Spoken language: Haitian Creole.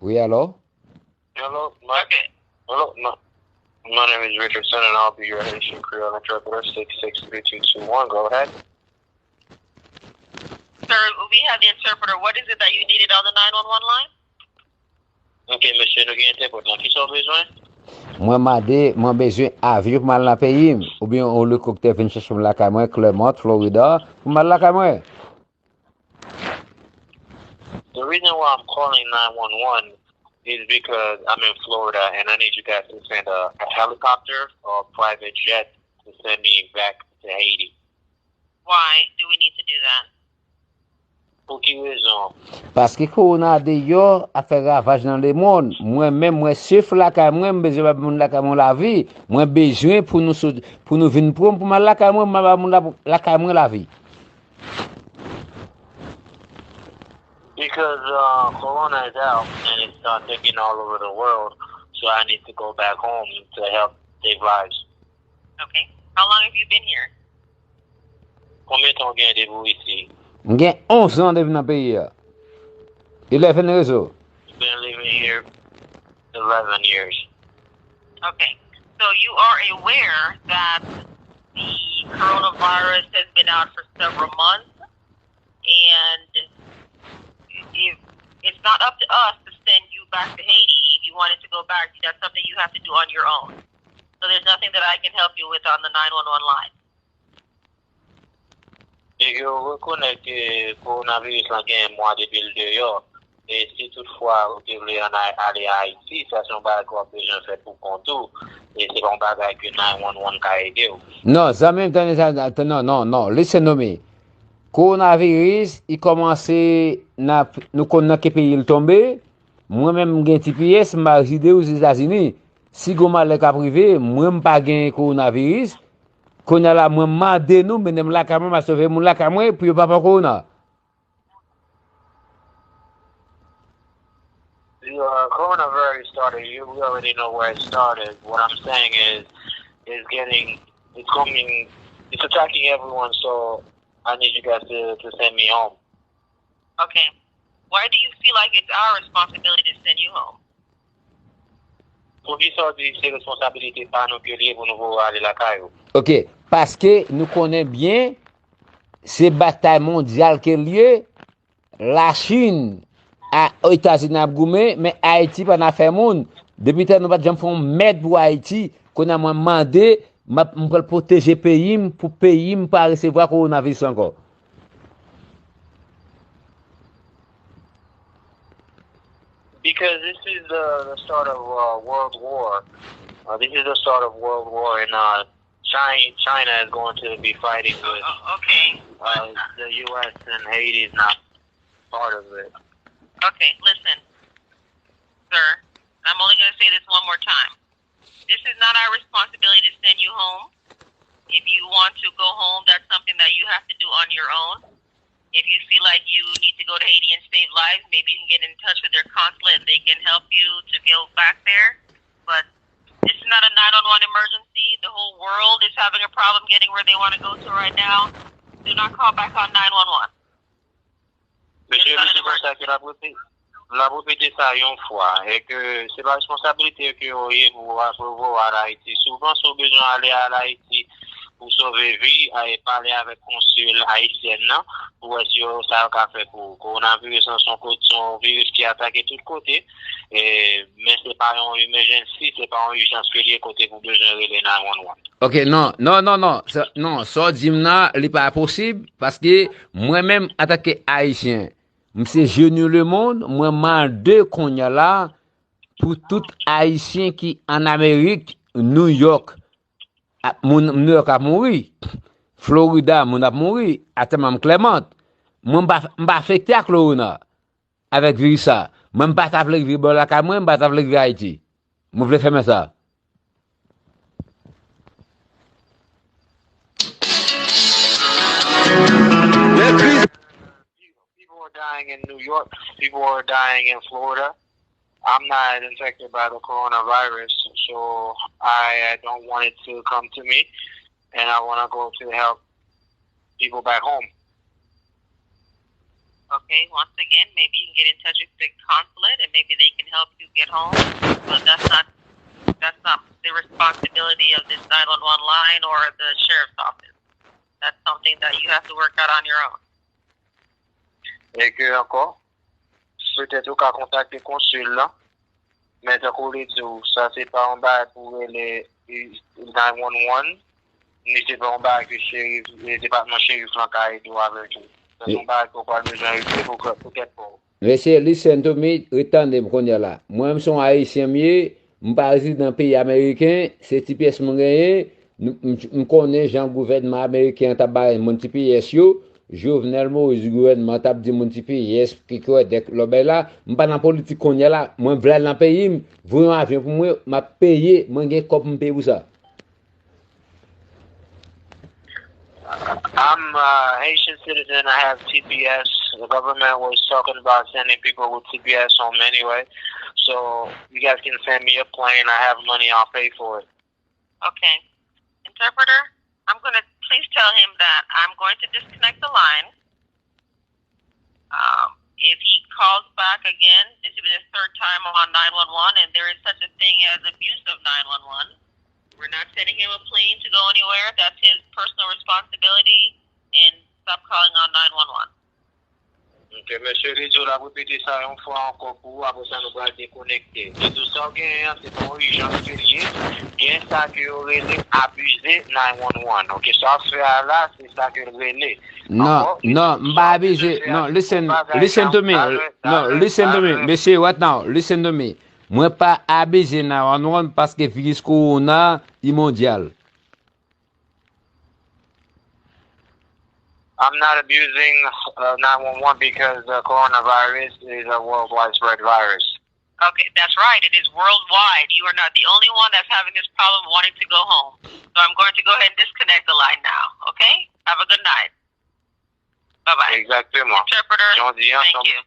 Oui, alors? Hello, okay. Hello, my name is Richardson, and I'll be your Haitian Creole interpreter. 663221. Go ahead. Sir, we have the interpreter. What is it that you needed on the 911 line? Okay, monsieur, nous avons interprète. Qui sont besoin? Moi, mande, moi besoin avion pour mal dans le pays. Ou bien, on le cocktail vient chercher la caméra, Clermont, Florida, pour mal la caméra. The reason why I'm calling 911 is because I'm in Florida and I need you guys to send a helicopter or a private jet to send me back to Haiti. Why do we need to do that? Pour qui raison? Parce que qu'on a des yo à faire ravage dans le monde. Moi-même, moi, chef la caméra, moi, besoin de la caméra la vie. Moi, besoin pour nous venir pour mal la caméra, la caméra la vie. Because Corona is out and it's taking all over the world, so I need to go back home to help save lives. Okay. How long have you been here? Combien de temps gagnez-vous ici? J'ai 11 ans de venir dans le pays. 11 réseaux. You've been living here 11 years. Okay. So you are aware that the coronavirus has been out for several months, and if it's not up to us to send you back to Haiti. If you wanted to go back, that's something you have to do on your own. So there's nothing that I can help you with on the 911 line. Et je reconnais que le coronavirus a gagné moi depuis le dehors. Et si toutefois vous voulez aller à Haïti, ça c'est un bagage qu'on a besoin de faire pour contour. Et c'est pas un bagage que 911 a aidé. Non, ça même, non, laissez-nous nommer. Coronavirus, il commençait, nous connaissons que pays il tombé. Moi-même, j'ai un TPS, je résidé aux États-Unis. Si vous m'avez privé, moi, je pas de coronavirus. Qu'on a la moi mande nous, mais la caméra m'a sauvé mon la caméra, puis pas pas corona. Coronavirus started. We already know where it started. What I'm saying is it's attacking everyone. So I need you guys to send me home. Okay. Why do you feel like it's our responsibility to send you home? Pour qui ça dit c'est responsabilité pas nous que pour nous aller la caillou. OK, parce que nous connaissons bien ces batailles mondiales qui ont lieu, la Chine aux États-Unis a goumé, mais Haïti pas n'a fait monde. Depuis que nous pas jamais fait mettre pour Haïti, qu'on a demandé pour protéger le pays pour pays pas recevoir coronavirus encore. Because this is the start of World War. This is the start of World War, and China is going to be fighting with okay. The U.S. and Haiti is not part of it. Okay, listen, sir. I'm only going to say this one more time. This is not our responsibility to send you home. If you want to go home, that's something that you have to do on your own. If you feel like you need to go to Haiti and save lives, maybe you can get in touch with their consulate and they can help you to go back there. But this is not a 911 emergency. The whole world is having a problem getting where they want to go to right now. Do not call back on 911. Monsieur, la répéter ça une fois, et que c'est la responsabilité que vous avez pour à Haïti. Souvent, si vous avez besoin d'aller à Haïti pour sauver vie, et parler avec le consul haïtien, pour essayer ça qu'a fait pour coronavirus, son virus qui attaque de tous côtés. Mais ce n'est pas une emergency, ce n'est pas une urgence que les côtés pour besoin de rele 911. OK, non, ça dit là, il n'est pas possible parce que moi-même attaqué haïtien. Monsieur genou le monde, moi mande qu'on y a là pour tout haïtien qui en Amérique, New York, New York a mouru, Florida mon a mouru, à même Clermont. Moi m'pa affecté à corona avec virus ça. Moi m'pa avec virus la caméra, m'pa avec virus Haïti. Moi voulais faire ça. People are dying in New York. People are dying in Florida. I'm not infected by the coronavirus, so I don't want it to come to me, and I want to go to help people back home. Okay, once again, maybe you can get in touch with the consulate, and maybe they can help help you get home. But that's not the responsibility of this 911 line or the sheriff's office. That's something that you have to work out on your own. Et que encore, peut-être qu'à contacter consul là, mais de couler tout, ça c'est pas en bas pour les 911, ni c'est pas en bas que le département shérif là qui doit avec tout. C'est en bas qu'on parle besoin de pour peut-être pour. Monsieur, listen to me, retendez me connaître là. Moi, je suis haïtien mieux, je suis résident dans un pays américain, c'est TPS mon gagné, je connais Jean gouvernement américain tabac mon TPS yo, Jovenel Moïse du gouvernement t'a dit mon TPS qui quoi dès le ben là, je pas dans politique qu'on y a là, moi v'là dans pays, voyons avion pour moi, m'a payé, moi gain cop me payer pour ça. I'm a Haitian citizen. I have TPS. The government was talking about sending people with TPS home anyway. So you guys can send me a plane. I have money. I'll pay for it. Okay. Interpreter, I'm going to please tell him that I'm going to disconnect the line. If he calls back again, this will be the third time on 911, and there is such a thing as abuse of 911. We're not sending him a plane to go anywhere. That's his personal responsibility, and stop calling on 911. Ok, monsieur Rizzo, la répéter ça une fois encore pour vous, après ça nous va déconnecter. Et tout ça, c'est pas urgence liée, bien ça que rele abusé 911. Ok, ça fait là, c'est ça que rele. Non, m'pa abusé. Non, listen to me. No, listen to me. Monsieur, what now? Listen to me. Moi pas abusé 911 parce que virus corona est mondial. I'm not abusing 911 because coronavirus is a worldwide spread virus. Okay, that's right. It is worldwide. You are not the only one that's having this problem wanting to go home. So I'm going to go ahead and disconnect the line now. Okay? Have a good night. Bye-bye. Exactement. Interpreter, thank you.